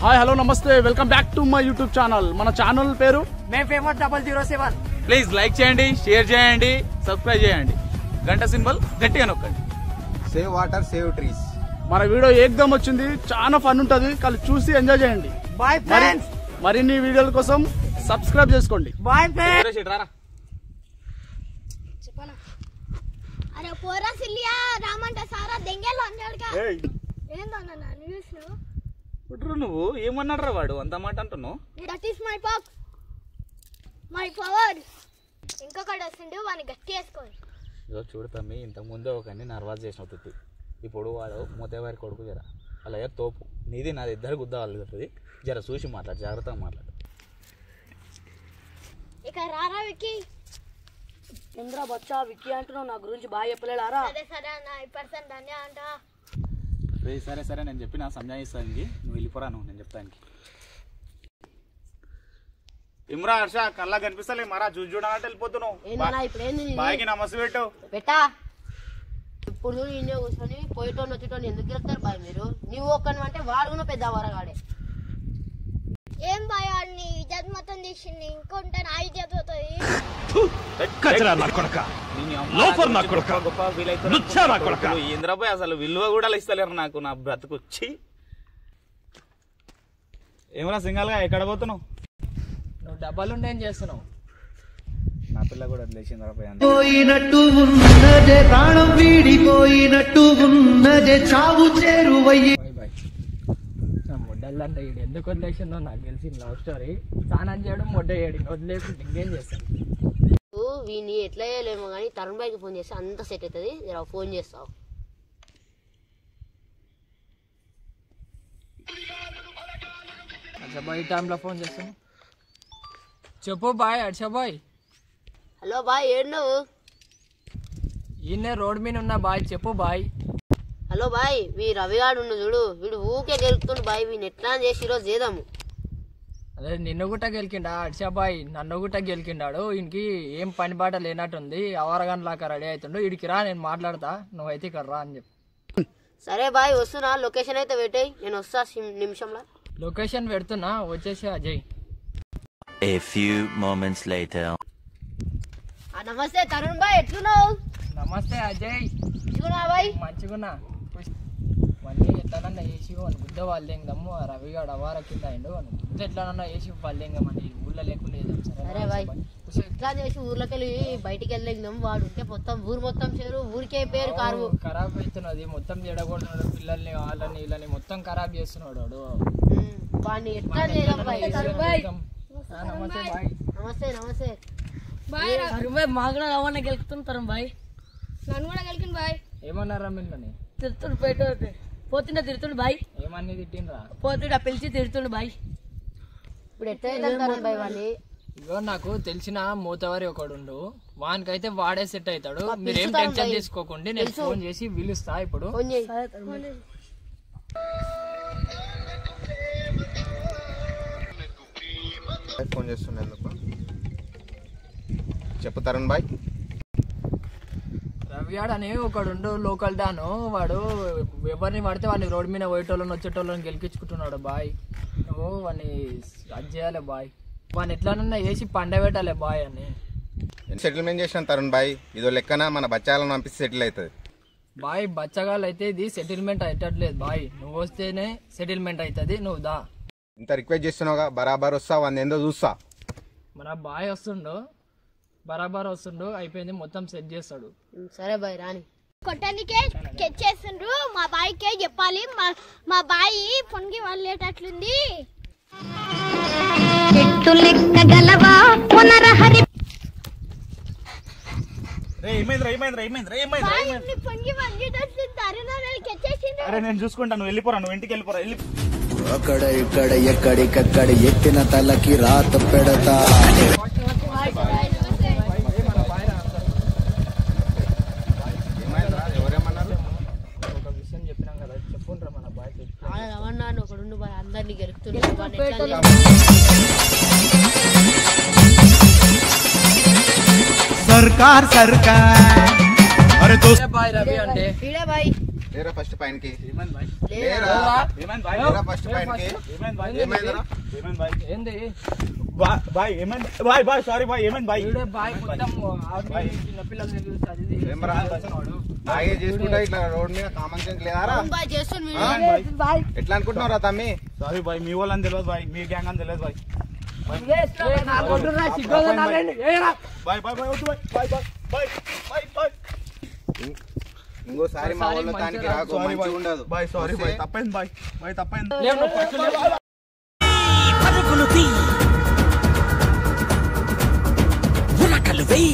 Hi hello నమస్తే welcome back to my YouTube channel. మన channel పేరు మేము ఫేమస్ 007. ప్లీజ్ లైక్ చేయండి, షేర్ చేయండి, సబ్స్క్రైబ్ చేయండి, గంట సింబల్ గట్టిగా నొక్కండి. Save water save trees. మన వీడియో ఏకదం వచ్చింది, చాలా ఫన్ ఉంటుంది, కలిసి చూసి ఎంజాయ్ చేయండి. Bye friends. మరిన్ని వీడియోల కోసం సబ్స్క్రైబ్ చేసుకోండి. Bye friends. అరే పోరా సిల్లియా రామంట సారా దెంగేలో అన్నాడుగా. ఏందన్నా న్యూస్ నువ్వు ఏమన్నాడు వాడు అంత మాట అంటున్నావు? That is my power, my power. ఇంకొకటి వస్తుండే వాడిని గట్టి వేసుకోండి. ఇదో చూడతామి, ఇంతకు ముందే ఒకని నర్వాజ్ చేసిన తిట్టి, ఇప్పుడు వాడు మూతేవారి కొడుకు జర అలా తోపు నీది నాది ఇద్దరు గుద్ద వాళ్ళది. జర చూసి మాట్లాడు, జాగ్రత్తగా మాట్లాడు. ఇక రారా విక్కీ. ఇంద్ర బచ్చా విక్కీ అంటున్నావు, నా గురించి బాగా చెప్పలేడారా? సరే సరే అన్న, ఈ పర్సన్ ధన్య అంట. సరే సరే నేను చెప్పిన సంజాయిస్తానికి నువ్వు వెళ్ళిపోరా, నువ్వు నేను చెప్తానికి. ఇమ్రా హర్ష కల్లా కనిపిస్తలే మరా, చూసి చూడాలంటే వెళ్ళిపోతున్నావు. బాయ్కి నమస్తే పెట్టా. ఇప్పుడు ఇండియా కూర్చొని పోయేటోని వచ్చేటోని ఎందుకు గెలుస్తారు బాయ్ మీరు? నువ్వు ఒక్కని అంటే వాడు కూడా పెద్ద వరగాడే. ఏం బాయ్ వాడిని ఇజ్జత్ మొత్తం తీసింది, ఇంకొంటే నా ఇజ్జత్ పోతుంది. ఇంద్రబాయ్ అసలు విలువ కూడా ఇస్తలేరు నాకు, నా బ్రతుకొచ్చి. ఏమన్నా సింగల్గా ఎక్కడ పోతున్నావు? నువ్వు డబ్బాలుండి ఏం చేస్తున్నావు? నా పిల్ల కూడా లేచింద్రబాయ్ పోయినట్టు ఉన్నదే, ప్రాణం వీడిపోయినట్టు ఉన్నదే, చావు చేరువయ్యి. మొడ్డల్లంటే ఈడు ఎందుకు వదిలేసిందో నాకు తెలిసింది లవ్ స్టోరీ. స్నానం చేయడం మొడ్డ చేయడం వదిలేకుండా ఇంకేం చేస్తాను. వీని ఎట్లా చేయలేమో కానీ తరుణ్ బాయ్కి ఫోన్ చేస్తే అంత సెట్ అవుతుంది. ఫోన్ చేస్తావు. బాయ్ ఈ టైంలో ఫోన్ చేస్తాను. చెప్పు బాయ్. బాయ్ హలో బాయ్, ఏడున్నావు? ఈయనే రోడ్ మీద ఉన్నా బాయ్. చెప్పు బాయ్. హలో బాయ్, వీ రవిగాడు ఉన్న చూడు, వీడు ఊకే గెలుపుతుండు బాయ్. వీని ఎట్లా చేసి ఈరోజు చేద్దాము. అదే నిన్ను గుట్ట గెలికిండా బాయ్? నన్ను గుట్ట గెలికిండాడు. ఈయనకి ఏం పని బాట లేనట్టుంది, అవరగంటలాగా రెడీ అవుతుండు. వీడికి రా, నేను మాట్లాడతా, నువ్వైతే ఇక్కడ రా అని చెప్పు. సరే బాయ్ వస్తున్నా, లొకేషన్ అయితే పెట్టేయి, నేను వస్తా నిమిషంలో. లొకేషన్ పెడుతున్నా, వచ్చేసి Ajay. A few moments later. నమస్తే తరుణ్ బాయ్, ఎట్లున్నావు? నమస్తే అజయ్. మంచిగున్నా బాయ్? మంచిగున్నా. మళ్ళీ ఎట్లనన్నా వేసి అని బుద్ధ వాళ్ళేంగమ్ము. రవిగాడు అవార కింద అయిండు, బుద్ధ ఎట్లనన్నా వేసి వాళ్ళేంగమని ఊళ్ళో లేకుండా. సరే బాయ్, ఎట్లా చేసి ఊర్లోకి వెళ్ళి బయటికి వెళ్ళేందాం. వాడు ఉంటే మొత్తం ఊరు మొత్తం చేరు, ఊరికే పేరు కారు ఖరాబ్ అవుతున్నది. మొత్తం జడగొడుతున్నాడు, పిల్లల్ని వాళ్ళని వీళ్ళని మొత్తం ఖరాబ్ చేస్తున్నాడు వాడు. వాడిని ఎట్లా చేద్దాం బాయ్? నమస్తే బాయ్. నమస్తే నమస్తే బాయ్. మాకు కూడా రవాణా గెలుపుతుంటారు బాయ్. నన్ను కూడా గెలికింది బాయ్. ఏమన్నారా మిమ్మల్ని? తిరుతుడు పోతుండే తిరుతుడు బాయ్. ఏమన్నీ తిట్టిండ్రా? పోతుండే పిలిచి తిరుతుడు బాయ్. ఇప్పుడు ఎట్లా వెళ్తారు బాయ్ వాడిని? ఇగో నాకు తెలిసిన మూతవారి ఒకడు, వానికైతే వాడే సెట్ అవుతాడు. మీరేం టెన్షన్ తీసుకోకండి, నేను ఫోన్ చేసి పిలుస్తా. ఇప్పుడు ఫోన్ చేస్తున్నందుకు చెప్పు తరుణ్ బాయ్. రవియాడ్ అని ఒకడు లోకల్ డాను, వాడు ఎవరిని పడితే వాడిని రోడ్ మీద పోయేటోళ్ళని వచ్చేటోళ్ళని గెలిపించుకుంటున్నాడు బాయ్. నువ్వు వాడిని అది చేయాలి బాయ్. వాడిని ఎట్లానన్నా వేసి పండబెట్టాలి బాయ్ అని. సెటిల్మెంట్ చేసిన తరుణ్ బాయ్, ఇదో లెక్కన మన బచ్చాలను పంపిస్తే సెటిల్ అవుతుంది బాయ్. బచ్చగాళ్ళు అయితే ఇది సెటిల్మెంట్ అయ్యేటట్లేదు బాయ్. నువ్వు వస్తేనే సెటిల్మెంట్ అవుతుంది, నువ్వు దా. ఇంత రిక్వెస్ట్ చేస్తున్నావుగా, బరాబర్ వస్తా, వాడిని ఏందో చూస్తా. మన బాయ్ వస్తుండు, బరాబర్ వస్తుండు, అయిపోయింది, మొత్తం సెట్ చేస్తాడు. సరే బాయ్ రాని. కొట్టనికే స్కెచ్ చేస్తుండ్రు, మా బాయ్కే చెప్పాలి. మా బాయ్ పొంగి వాళ్ళేటట్లుంది. అరే నేను చూసుకుంటా, నువ్వు వెళ్ళిపోరా, నువ్వు ఇంటికి వెళ్ళిపోరా. అక్కడ ఇక్కడ ఎక్కడికక్కడ ఎత్తిన తలకి రాత పెడతా. ఒక విషయం చెప్పినాం కదా, చెప్పుండ్రా మన బాయ్. రవాణా ఒకడు బాయ్, అందరినీ గెలుపుతుండే. सरकार सरकार. अरे दोस्त బాయ్ రవి అంటే బాయ్ లేరా ఫస్ట్ పైనకి లేదా లేరా ఫస్ట్ పైనకి ఏమైందిరా ఏంది బాయ్ ఏమైంది బాయ్ బాయ్ సారీ బాయ్ ఏమైంది బాయ్ వీడే బాయ్ మొత్తం చిన్నపిల్లల్ని చూసి అది ఇది. ఏమరా బాగా చేసుకుంటా ఇట్లా రోడ్ మీద కామన్ సెన్స్ లేదారా బాయ్ చేస్తుంది ఎట్లా అనుకుంటున్నారా తమ్మి సారీ బాయ్ మీ వాళ్ళని తెలియదు బాయ్ మీ గ్యాంగ్ అని తెలియదు బాయ్ బాయ్ బాయ్ బాయ్ వద్దు బాయ్ బాయ్ బాయ్ బాయ్ బాయ్ ఇంకోసారి మా వాళ్ళ దానికి రాకు మంచిగా ఉండదు బాయ్ సారీ బాయ్ తప్పైంది బాయ్ బాయ్ తప్పైంది లేవు, నువ్వు ఫస్ట్ లేవు. పరుగులు తీ ఉరకలు వేయి